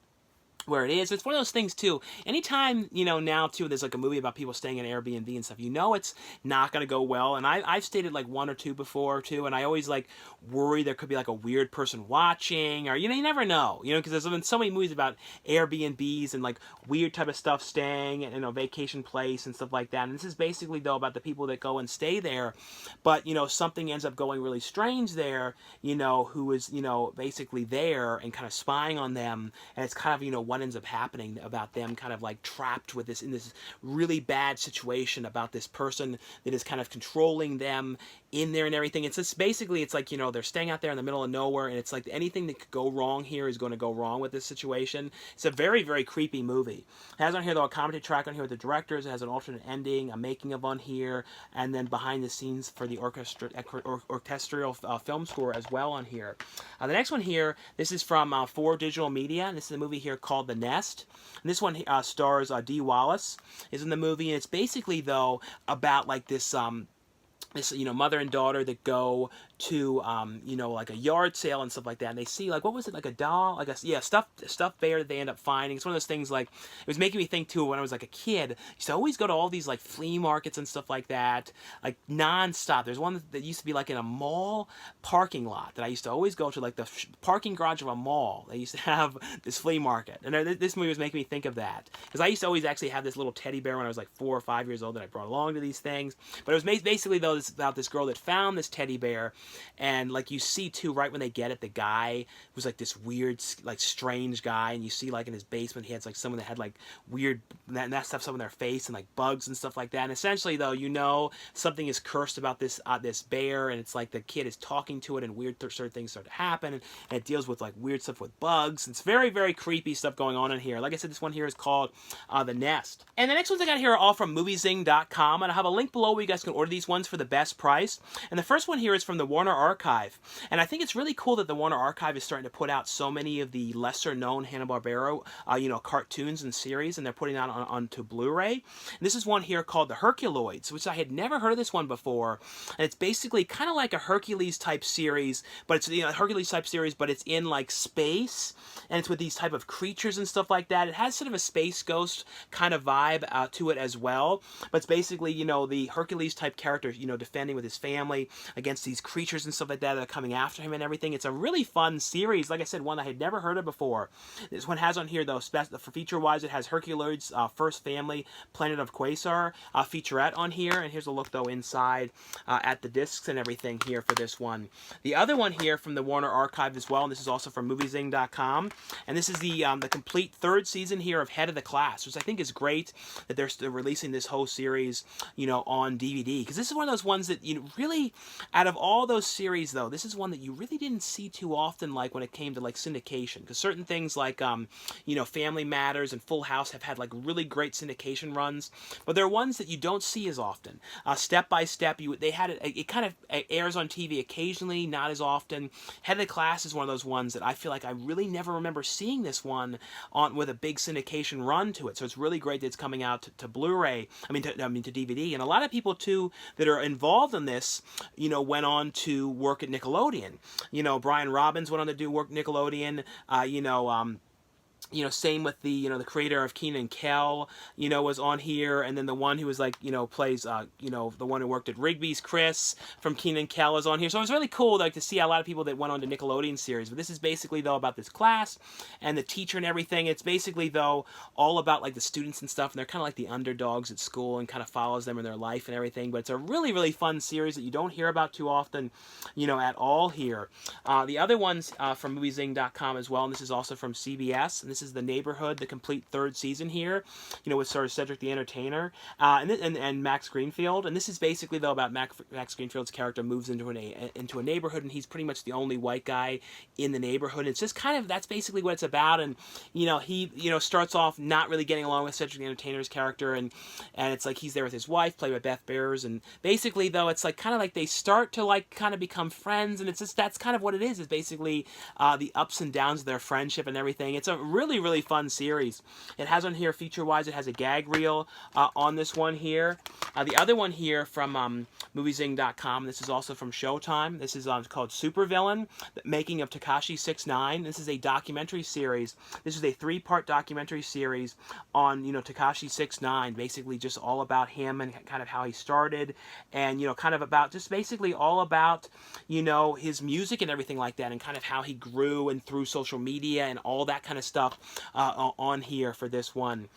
where it is. It's one of those things too. Anytime, now too, there's like a movie about people staying in Airbnb and stuff, it's not going to go well. And I've stayed at like one or two before too, and I always like worry there could be like a weird person watching, or, you never know, because there's been so many movies about Airbnbs and like weird type of stuff staying in a vacation place and stuff like that. And this is basically though about the people that go and stay there, but, something ends up going really strange there, who is, basically there and kind of spying on them. And it's kind of, what ends up happening about them kind of like trapped with in this really bad situation about this person that is kind of controlling them in there and everything. It's just basically, it's like, they're staying out there in the middle of nowhere, and it's like anything that could go wrong here is going to go wrong with this situation. It's a very, very creepy movie. It has on here though a commentary track on here with the directors. It has an alternate ending, a making of on here, and then behind the scenes for the orchestral film score as well on here. The next one here, this is from 4 Digital Media, and this is a movie here called The Nest. And this one stars Dee Wallace is in the movie, and it's basically though about like this mother and daughter that go to like a yard sale and stuff like that, and they see like, what was it, like a doll, like a stuffed bear that they end up finding. It's one of those things, like, it was making me think too when I was like a kid. I used to always go to all these like flea markets and stuff like that, like non-stop. There's one that used to be like in a mall parking lot that I used to always go to, like the parking garage of a mall. They used to have this flea market, and this movie was making me think of that, because I used to always actually have this little teddy bear when I was like 4 or 5 years old that I brought along to these things. But it was basically though about this girl that found this teddy bear, and like you see too, right when they get it, the guy was like this weird, like strange guy, and you see like in his basement he had like someone that had like weird that stuff on their face and like bugs and stuff like that. And essentially though, something is cursed about this this bear, and it's like the kid is talking to it, and weird certain things start to happen, and it deals with like weird stuff with bugs. It's very, very creepy stuff going on in here. Like I said, this one here is called The Nest. And the next ones I got here are all from moviezing.com, and I have a link below where you guys can order these ones for the best price. And the first one here is from the Warner Archive. And I think it's really cool that the Warner Archive is starting to put out so many of the lesser-known Hanna-Barbera, cartoons and series, and they're putting out onto Blu-ray. And this is one here called the Herculoids, which I had never heard of this one before. And it's basically kind of like a Hercules-type series, but it's Hercules-type series, but it's in like space, and it's with these type of creatures and stuff like that. It has sort of a Space Ghost kind of vibe to it as well. But it's basically, the Hercules-type character, defending with his family against these creatures and stuff like that are coming after him and everything. It's a really fun series. Like I said, one I had never heard of before. This one has on here, though, for feature-wise, it has Herculoids, First Family, Planet of Quasar, featurette on here. And here's a look, though, inside at the discs and everything here for this one. The other one here from the Warner Archive as well, and this is also from MovieZing.com. And this is the complete third season here of Head of the Class, which I think is great that they're still releasing this whole series, on DVD. Because this is one of those ones that, really, out of all those series, though, this is one that you really didn't see too often, like, when it came to, like, syndication. Because certain things like, Family Matters and Full House have had, like, really great syndication runs. But there are ones that you don't see as often. Step by Step, they had it kind of airs on TV occasionally, not as often. Head of the Class is one of those ones that I feel like I really never remember seeing this one on with a big syndication run to it. So it's really great that it's coming out to Blu-ray, to DVD. And a lot of people, too, that are involved in this, went on to work at Nickelodeon. Brian Robbins went on to do work at Nickelodeon, same with the, the creator of Kenan and Kel, was on here. And then the one who was like, plays, the one who worked at Rigby's, Chris, from Kenan and Kel, is on here. So it was really cool, like, to see a lot of people that went on to Nickelodeon series. But this is basically, though, about this class and the teacher and everything. It's basically, though, all about, like, the students and stuff. And they're kind of like the underdogs at school and kind of follows them in their life and everything. But it's a really, really fun series that you don't hear about too often, at all here. The other ones from MovieZing.com as well. And this is also from CBS. And this is The Neighborhood, the complete third season here, with sort of Cedric the Entertainer, and Max Greenfield. And this is basically, though, about Max Greenfield's character moves into a neighborhood, and he's pretty much the only white guy in the neighborhood. It's just kind of, that's basically what it's about. And he starts off not really getting along with Cedric the Entertainer's character, and it's like he's there with his wife, played by Beth Bears, and basically, though, it's like kind of like they start to like kind of become friends, and it's just, that's kind of what it is basically the ups and downs of their friendship and everything. It's a really, really fun series. It has on here, feature-wise, it has a gag reel on this one here. The other one here from MovieZing.com, this is also from Showtime. This is called Supervillain, The Making of Tekashi 6ix9ine. This is a documentary series. This is a 3-part documentary series on, Tekashi 6ix9ine, basically just all about him and kind of how he started, and, kind of about, just basically all about, his music and everything like that, and kind of how he grew and through social media and all that kind of stuff on here for this one.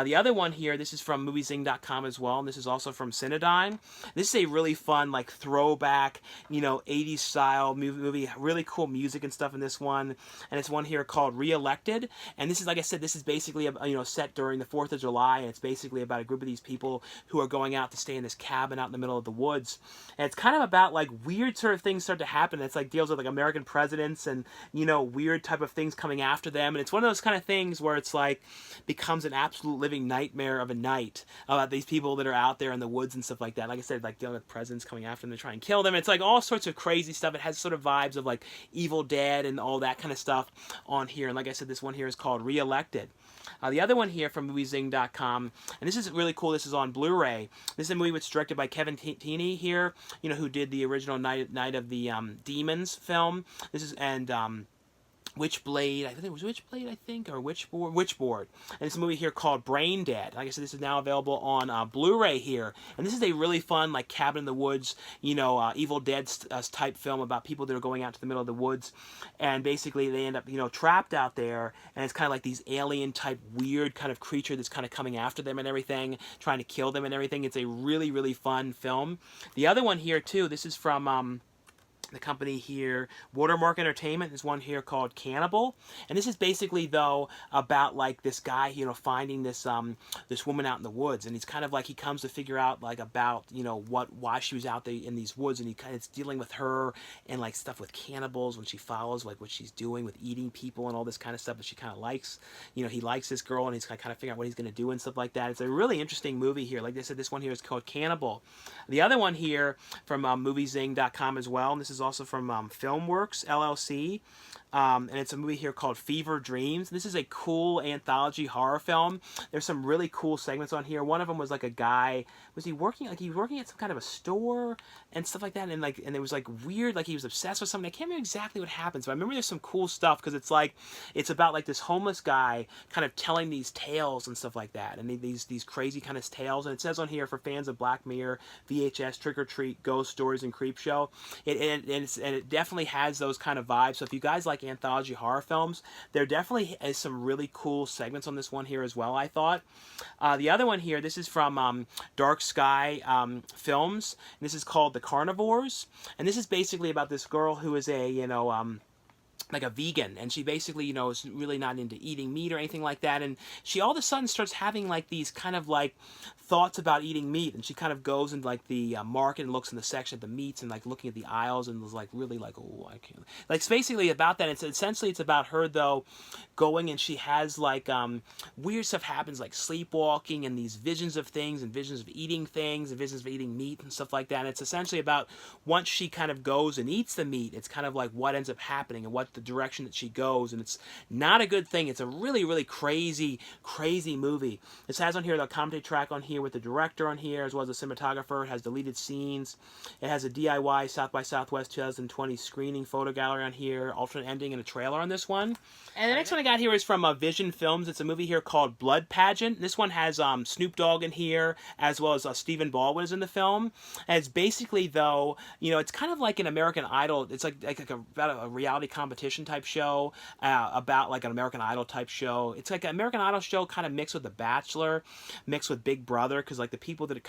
The other one here, this is from MovieZing.com as well, and this is also from Cinedyne. This is a really fun, like, throwback, 80s style movie, really cool music and stuff in this one, and it's one here called Re-Elected, and this is, like I said, this is basically, set during the 4th of July, and it's basically about a group of these people who are going out to stay in this cabin out in the middle of the woods, and it's kind of about, like, weird sort of things start to happen. It's, like, deals with, like, American presidents and, weird type of things coming after them, and it's one of those kind of things where it's like becomes an absolute living nightmare of a night about these people that are out there in the woods and stuff like that. Like I said, like dealing with presidents coming after them to try and kill them. It's like all sorts of crazy stuff. It has sort of vibes of like Evil Dead and all that kind of stuff on here. And like I said, this one here is called Re-Elected. The other one here from MovieZing.com, and this is really cool. This is on Blu-ray. This is a movie which is directed by Kevin Tini here, who did the original Night of the Demons film. This is, and Witchblade, I think it was Witchblade, or Witchboard. And it's a movie here called Brain Dead. Like I said, this is now available on Blu-ray here. And this is a really fun, like, cabin in the woods, Evil Dead type film about people that are going out to the middle of the woods. And basically they end up, trapped out there. And it's kind of like these alien type weird kind of creature that's kind of coming after them and everything, trying to kill them and everything. It's a really, really fun film. The other one here, too, this is from the company here, Watermark Entertainment. There's one here called Cannibal, and this is basically though about like this guy, you know, finding this this woman out in the woods, and he's kind of like, he comes to figure out like about, you know, why she was out there in these woods, and he kind of is dealing with her and like stuff with cannibals when she follows like what she's doing with eating people and all this kind of stuff that she kind of likes. You know, he likes this girl, and he's kind of figuring out what he's going to do and stuff like that. It's a really interesting movie here. Like I said, this one here is called Cannibal. The other one here from moviezing.com as well, and this is also from Filmworks LLC, and it's a movie here called Fever Dreams. This is a cool anthology horror film. There's some really cool segments on here. One of them was like a guy, was he working, like he was working at some kind of a store and stuff like that, and like, and it was like weird, like he was obsessed with something. I can't remember exactly what happens, but I remember there's some cool stuff, because it's like, it's about like this homeless guy kind of telling these tales and stuff like that, and these crazy kind of tales. And it says on here, for fans of Black Mirror, VHS, Trick or Treat, Ghost Stories, and Creepshow, it definitely has those kind of vibes. So if you guys like anthology horror films, there definitely is some really cool segments on this one here as well, I thought. The other one here, this is from Dark Sky Films, and this is called The Carnivores, and this is basically about this girl who is a, you know, like a vegan, and she basically, you know, is really not into eating meat or anything like that, and she all of a sudden starts having like these kind of like thoughts about eating meat, and she kind of goes into like the market and looks in the section of the meats and like looking at the aisles, and was like really like, oh, I can't, like it's basically about that. It's essentially, it's about her though going, and she has like weird stuff happens, like sleepwalking and these visions of things, and visions of eating things, and visions of eating meat and stuff like that. And it's essentially about, once she kind of goes and eats the meat, it's kind of like what ends up happening and what the direction that she goes, and it's not a good thing. It's a really, really crazy movie. This has on here the commentary track on here with the director on here, as well as the cinematographer. It has deleted scenes. It has a DIY South by Southwest 2020 screening photo gallery on here, alternate ending, and a trailer on this one. And the next one I got here is from Vision Films. It's a movie here called Blood Pageant. This one has Snoop Dogg in here, as well as Stephen Baldwin is in the film. And it's basically, though, you know, it's kind of like an American Idol. It's like about a reality competition type show, about like an American Idol type show. It's like an American Idol show kind of mixed with The Bachelor, mixed with Big Brother, because like the people that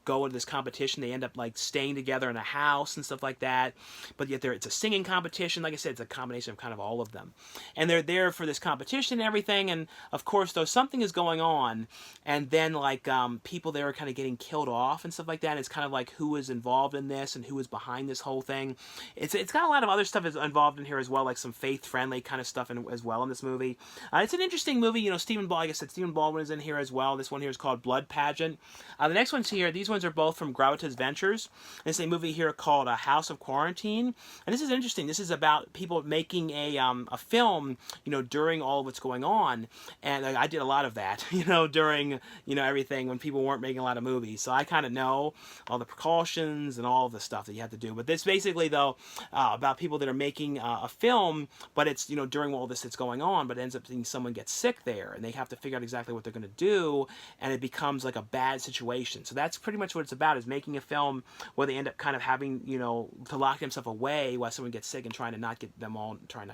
go into this competition, they end up like staying together in a house and stuff like that. But yet it's a singing competition. Like I said, it's a combination of kind of all of them, and they're there for this competition and everything. And of course, though, something is going on, and then like people there are kind of getting killed off and stuff like that. And it's kind of like who is involved in this and who is behind this whole thing. It's got a lot of other stuff is involved in here as well, like some faith-friendly kind of stuff as well in this movie. It's an interesting movie. You know, like I said, Stephen Baldwin is in here as well. This one here is called Blood Pageant. The next one's here. These ones are both from Gravitas Ventures. This is a movie here called House of Quarantine, and this is interesting. This is about people making a film, you know, during all of what's going on, and I did a lot of that, you know, during, you know, everything when people weren't making a lot of movies. So I kind of know all the precautions and all of the stuff that you have to do. But this basically, though, about people that are making a film, but it's, you know, during all this that's going on, but it ends up being someone gets sick there, and they have to figure out exactly what they're going to do, and it becomes like a bad situation. So that's pretty much what it's about, is making a film where they end up kind of having, you know, to lock themselves away while someone gets sick, and trying not to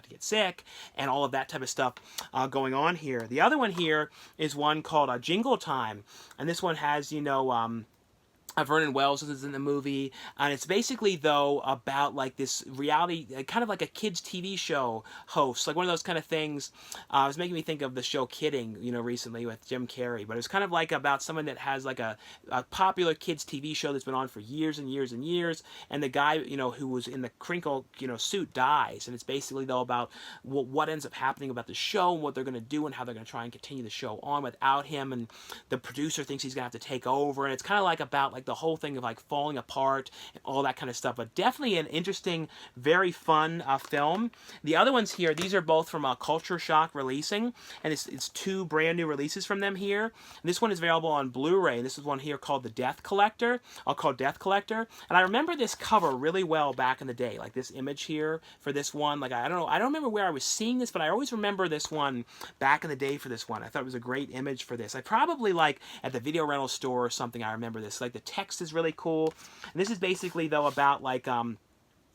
get sick, and all of that type of stuff going on here. The other one here is one called Jingle Time, and this one has, you know, Vernon Wells is in the movie, and it's basically, though, about like this reality, kind of like a kids TV show host, like one of those kind of things. It was making me think of the show Kidding, you know, recently with Jim Carrey, but it was kind of like about someone that has like a popular kids TV show that's been on for years and years and years, and the guy, you know, who was in the crinkle, you know, suit dies, and it's basically, though, about what ends up happening about the show and what they're going to do and how they're going to try and continue the show on without him, and the producer thinks he's going to have to take over, and it's kind of like about like the whole thing of like falling apart and all that kind of stuff. But definitely an interesting, very fun film. The other ones here, these are both from Culture Shock Releasing, and it's two brand new releases from them here. And this one is available on Blu-ray, and this is one here called The Death Collector. And I remember this cover really well back in the day, like this image here for this one. Like I don't remember where I was seeing this, but I always remember this one back in the day for this one. I thought it was a great image for this. I probably like at the video rental store or something. I remember this. Like the text is really cool. And this is basically, though, about like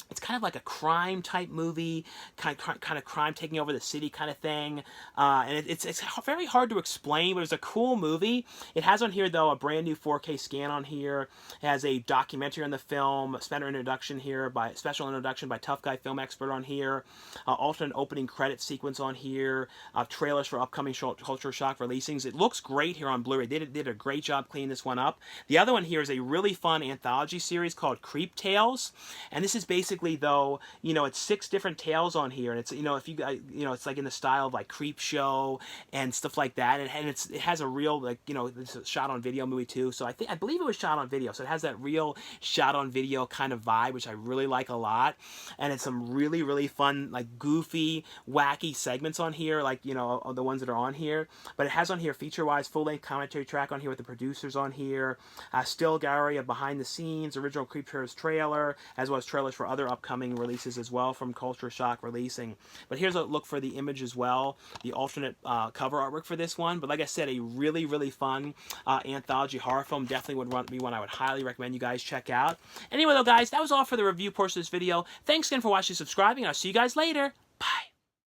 it's kind of like a crime type movie, kind of crime taking over the city kind of thing, and it's very hard to explain, but it's a cool movie. It has on here though a brand new 4K scan on here. It has a documentary on the film, a special introduction by Tough Guy Film Expert on here, alternate opening credit sequence on here, trailers for upcoming Culture Shock releasings. It looks great here on Blu-ray. They did a great job cleaning this one up. The other one here is a really fun anthology series called Creep Tales, and this is basically though, it's 6 different tales on here, and it's, if you guys, it's like in the style of like Creep Show and stuff like that, and it has a real, like, it's a shot on video movie too, so I believe it was shot on video, so it has that real shot on video kind of vibe, which I really like a lot, and it's some really, really fun, like goofy, wacky segments on here, like, the ones that are on here, but it has on here feature-wise, full-length commentary track on here with the producers on here, still gallery of behind the scenes, original Creep Shows trailer, as well as trailers for other upcoming releases as well from Culture Shock releasing. But here's a look for the image as well, the alternate cover artwork for this one. But like I said, a really, really fun anthology horror film. Definitely would be one I would highly recommend you guys check out. Anyway though guys, that was all for the review portion of this video. Thanks again for watching and subscribing, and I'll see you guys later.